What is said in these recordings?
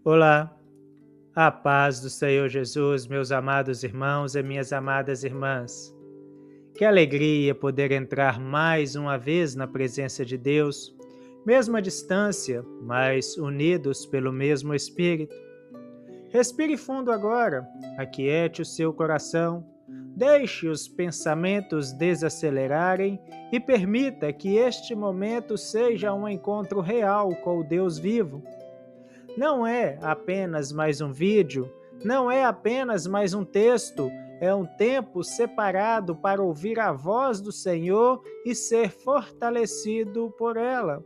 Olá, a paz do Senhor Jesus, meus amados irmãos e minhas amadas irmãs. Que alegria poder entrar mais uma vez na presença de Deus, mesmo à distância, mas unidos pelo mesmo Espírito. Respire fundo agora, aquiete o seu coração, deixe os pensamentos desacelerarem e permita que este momento seja um encontro real com o Deus vivo. Não é apenas mais um vídeo, não é apenas mais um texto, é um tempo separado para ouvir a voz do Senhor e ser fortalecido por ela.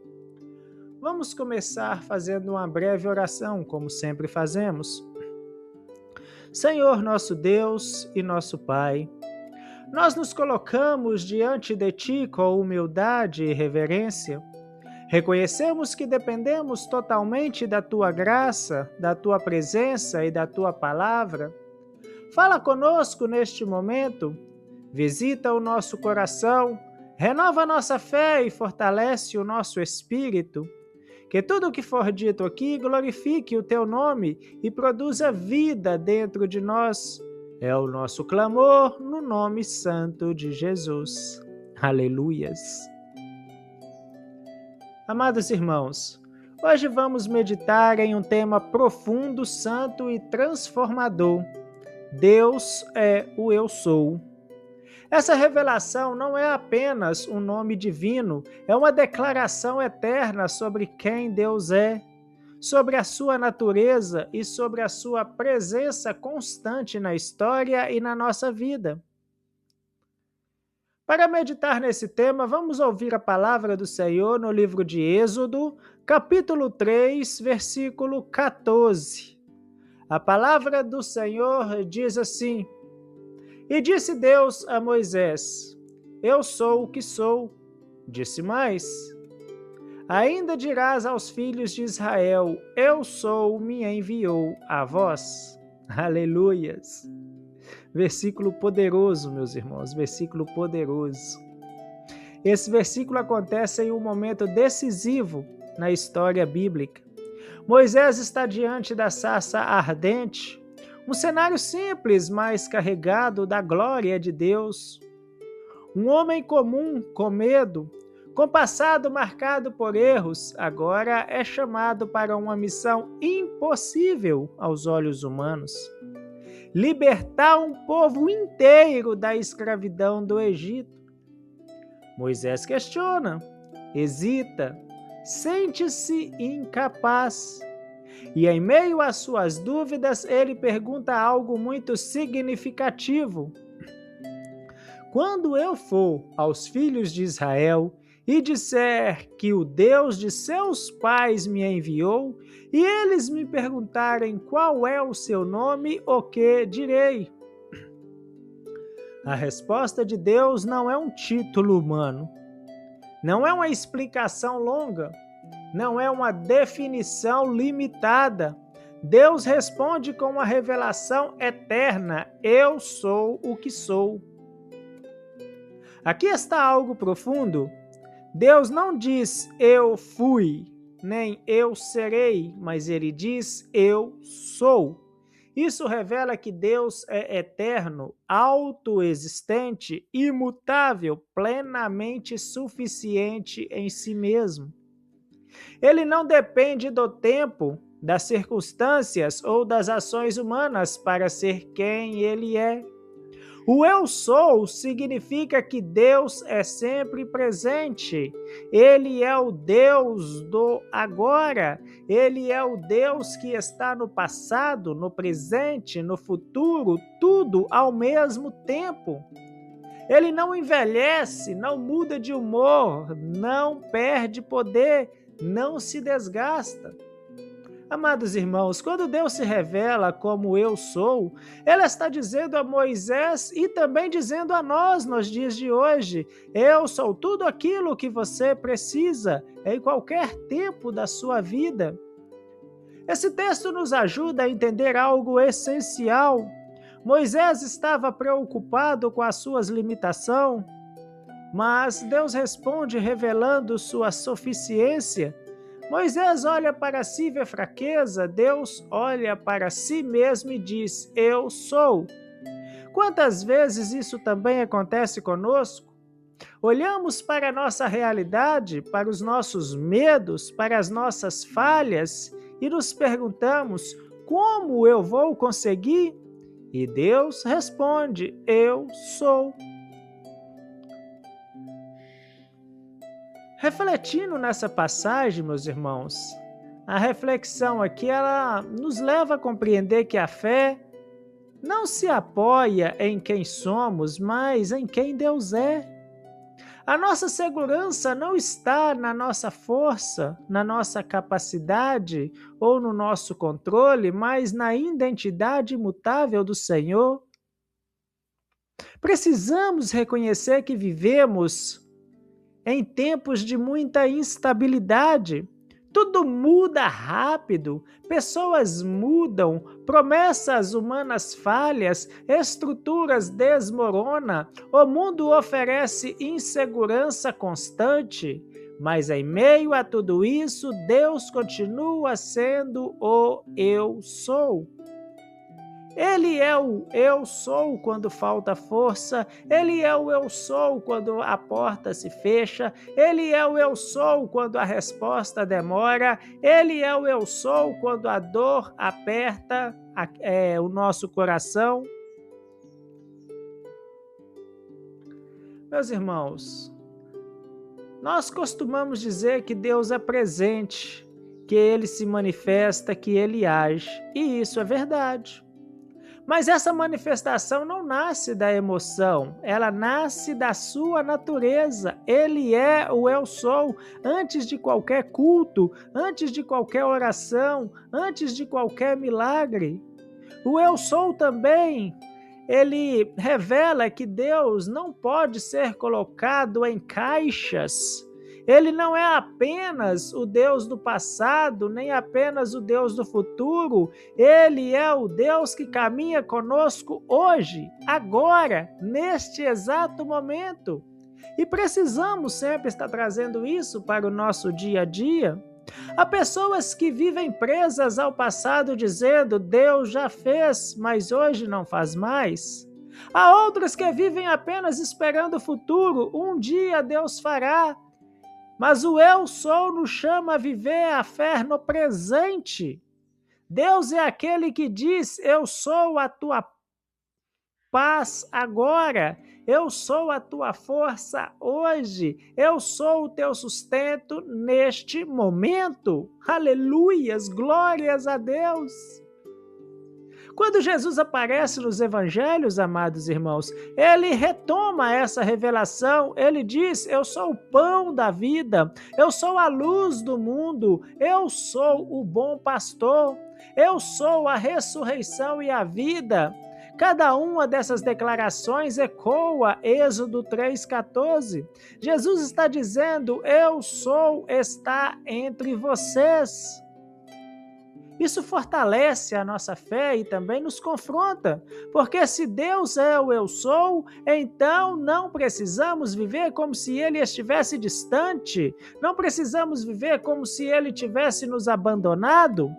Vamos começar fazendo uma breve oração, como sempre fazemos. Senhor, nosso Deus e nosso Pai, nós nos colocamos diante de Ti com humildade e reverência. Reconhecemos que dependemos totalmente da Tua graça, da Tua presença e da Tua palavra. Fala conosco neste momento, visita o nosso coração, renova a nossa fé e fortalece o nosso espírito. Que tudo o que for dito aqui glorifique o Teu nome e produza vida dentro de nós. É o nosso clamor no nome santo de Jesus. Aleluias. Amados irmãos, hoje vamos meditar em um tema profundo, santo e transformador. Deus é o Eu Sou. Essa revelação não é apenas um nome divino, é uma declaração eterna sobre quem Deus é, sobre a sua natureza e sobre a sua presença constante na história e na nossa vida. Para meditar nesse tema, vamos ouvir a palavra do Senhor no livro de Êxodo, capítulo 3, versículo 14. A palavra do Senhor diz assim: E disse Deus a Moisés: Eu sou o que sou. Disse mais: Ainda dirás aos filhos de Israel: Eu sou, me enviou a vós. Aleluias! Versículo poderoso, meus irmãos, versículo poderoso. Esse versículo acontece em um momento decisivo na história bíblica. Moisés está diante da sarça ardente, um cenário simples, mas carregado da glória de Deus. Um homem comum, com medo, com passado marcado por erros, agora é chamado para uma missão impossível aos olhos humanos: libertar um povo inteiro da escravidão do Egito. Moisés questiona, hesita, sente-se incapaz. E em meio às suas dúvidas, ele pergunta algo muito significativo. Quando eu for aos filhos de Israel e disser que o Deus de seus pais me enviou, e eles me perguntarem qual é o seu nome, o que direi? A resposta de Deus não é um título humano, não é uma explicação longa, não é uma definição limitada. Deus responde com uma revelação eterna: Eu sou o que sou. Aqui está algo profundo. Deus não diz eu fui, nem eu serei, mas ele diz eu sou. Isso revela que Deus é eterno, autoexistente, imutável, plenamente suficiente em si mesmo. Ele não depende do tempo, das circunstâncias ou das ações humanas para ser quem ele é. O Eu Sou significa que Deus é sempre presente. Ele é o Deus do agora. Ele é o Deus que está no passado, no presente, no futuro, tudo ao mesmo tempo. Ele não envelhece, não muda de humor, não perde poder, não se desgasta. Amados irmãos, quando Deus se revela como Eu Sou, Ele está dizendo a Moisés e também dizendo a nós nos dias de hoje: Eu sou tudo aquilo que você precisa em qualquer tempo da sua vida. Esse texto nos ajuda a entender algo essencial. Moisés estava preocupado com as suas limitações, mas Deus responde revelando sua suficiência. Moisés olha para si e vê fraqueza, Deus olha para si mesmo e diz: Eu sou. Quantas vezes isso também acontece conosco? Olhamos para a nossa realidade, para os nossos medos, para as nossas falhas e nos perguntamos: como eu vou conseguir? E Deus responde: Eu sou. Refletindo nessa passagem, meus irmãos, a reflexão aqui ela nos leva a compreender que a fé não se apoia em quem somos, mas em quem Deus é. A nossa segurança não está na nossa força, na nossa capacidade ou no nosso controle, mas na identidade imutável do Senhor. Precisamos reconhecer que vivemos em tempos de muita instabilidade. Tudo muda rápido, pessoas mudam, promessas humanas falhas, estruturas desmoronam, o mundo oferece insegurança constante. Mas em meio a tudo isso, Deus continua sendo o Eu Sou. Ele é o eu sou quando falta força, ele é o eu sou quando a porta se fecha, ele é o eu sou quando a resposta demora, ele é o eu sou quando a dor aperta o nosso coração. Meus irmãos, nós costumamos dizer que Deus é presente, que ele se manifesta, que ele age, e isso é verdade. Mas essa manifestação não nasce da emoção, ela nasce da sua natureza. Ele é o Eu Sou antes de qualquer culto, antes de qualquer oração, antes de qualquer milagre. O Eu Sou também, ele revela que Deus não pode ser colocado em caixas. Ele não é apenas o Deus do passado, nem apenas o Deus do futuro. Ele é o Deus que caminha conosco hoje, agora, neste exato momento. E precisamos sempre estar trazendo isso para o nosso dia a dia. Há pessoas que vivem presas ao passado dizendo: Deus já fez, mas hoje não faz mais. Há outras que vivem apenas esperando o futuro, um dia Deus fará. Mas o Eu Sou nos chama a viver a fé no presente. Deus é aquele que diz: eu sou a tua paz agora, eu sou a tua força hoje, eu sou o teu sustento neste momento. Aleluias, glórias a Deus. Quando Jesus aparece nos evangelhos, amados irmãos, ele retoma essa revelação, ele diz: eu sou o pão da vida, eu sou a luz do mundo, eu sou o bom pastor, eu sou a ressurreição e a vida. Cada uma dessas declarações ecoa Êxodo 3,14. Jesus está dizendo: eu sou está entre vocês. Isso fortalece a nossa fé e também nos confronta, porque se Deus é o Eu Sou, então não precisamos viver como se Ele estivesse distante, não precisamos viver como se Ele tivesse nos abandonado.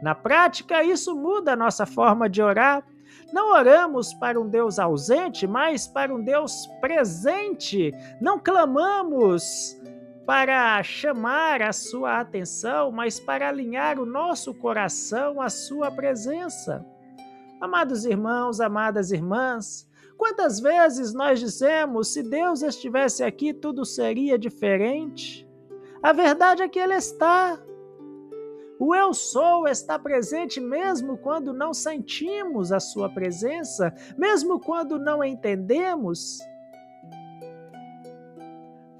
Na prática, isso muda a nossa forma de orar. Não oramos para um Deus ausente, mas para um Deus presente. Não clamamos para chamar a sua atenção, mas para alinhar o nosso coração à sua presença. Amados irmãos, amadas irmãs, quantas vezes nós dizemos: se Deus estivesse aqui, tudo seria diferente? A verdade é que Ele está. O Eu Sou está presente mesmo quando não sentimos a sua presença, mesmo quando não entendemos.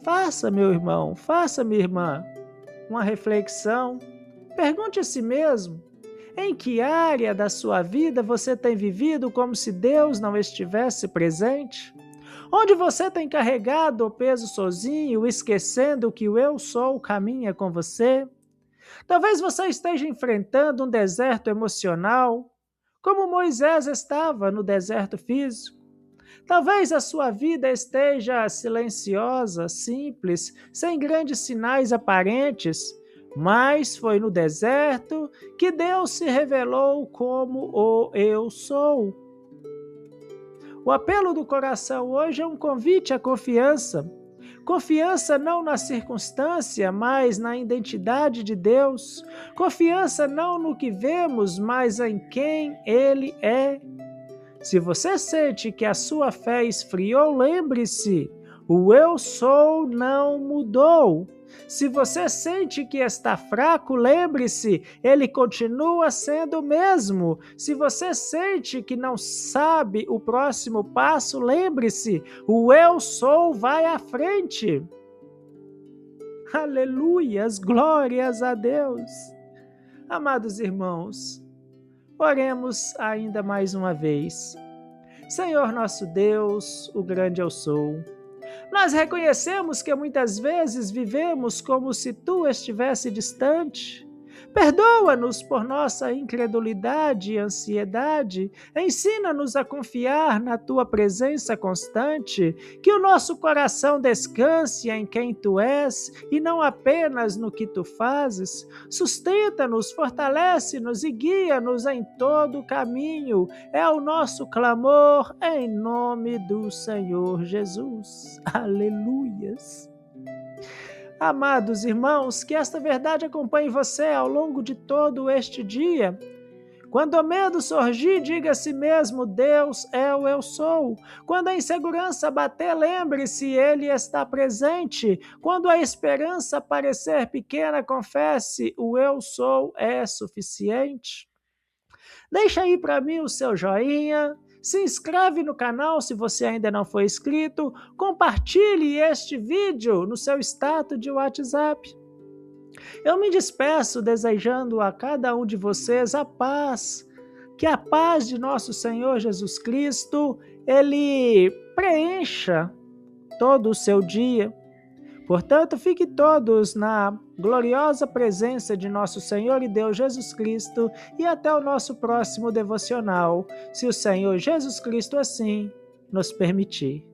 Faça, meu irmão, faça, minha irmã, uma reflexão. Pergunte a si mesmo: em que área da sua vida você tem vivido como se Deus não estivesse presente? Onde você tem carregado o peso sozinho, esquecendo que o Eu Sou caminha com você? Talvez você esteja enfrentando um deserto emocional, como Moisés estava no deserto físico. Talvez a sua vida esteja silenciosa, simples, sem grandes sinais aparentes, mas foi no deserto que Deus se revelou como o Eu Sou. O apelo do coração hoje é um convite à confiança. Confiança não na circunstância, mas na identidade de Deus. Confiança não no que vemos, mas em quem Ele é. Se você sente que a sua fé esfriou, lembre-se, o Eu Sou não mudou. Se você sente que está fraco, lembre-se, ele continua sendo o mesmo. Se você sente que não sabe o próximo passo, lembre-se, o Eu Sou vai à frente. Aleluias, glórias a Deus. Amados irmãos, oremos ainda mais uma vez. Senhor nosso Deus, o grande Eu Sou, nós reconhecemos que muitas vezes vivemos como se Tu estivesse distante. Perdoa-nos por nossa incredulidade e ansiedade. Ensina-nos a confiar na Tua presença constante, que o nosso coração descanse em quem Tu és e não apenas no que Tu fazes. Sustenta-nos, fortalece-nos e guia-nos em todo o caminho. É o nosso clamor em nome do Senhor Jesus. Aleluias! Amados irmãos, que esta verdade acompanhe você ao longo de todo este dia. Quando o medo surgir, diga a si mesmo, Deus é o Eu Sou. Quando a insegurança bater, lembre-se, Ele está presente. Quando a esperança parecer pequena, confesse, o Eu Sou é suficiente. Deixa aí para mim o seu joinha. Se inscreve no canal se você ainda não foi inscrito, compartilhe este vídeo no seu status de WhatsApp. Eu me despeço desejando a cada um de vocês a paz, que a paz de nosso Senhor Jesus Cristo, Ele preencha todo o seu dia. Portanto, fiquem todos na gloriosa presença de nosso Senhor e Deus Jesus Cristo e até o nosso próximo devocional, se o Senhor Jesus Cristo assim nos permitir.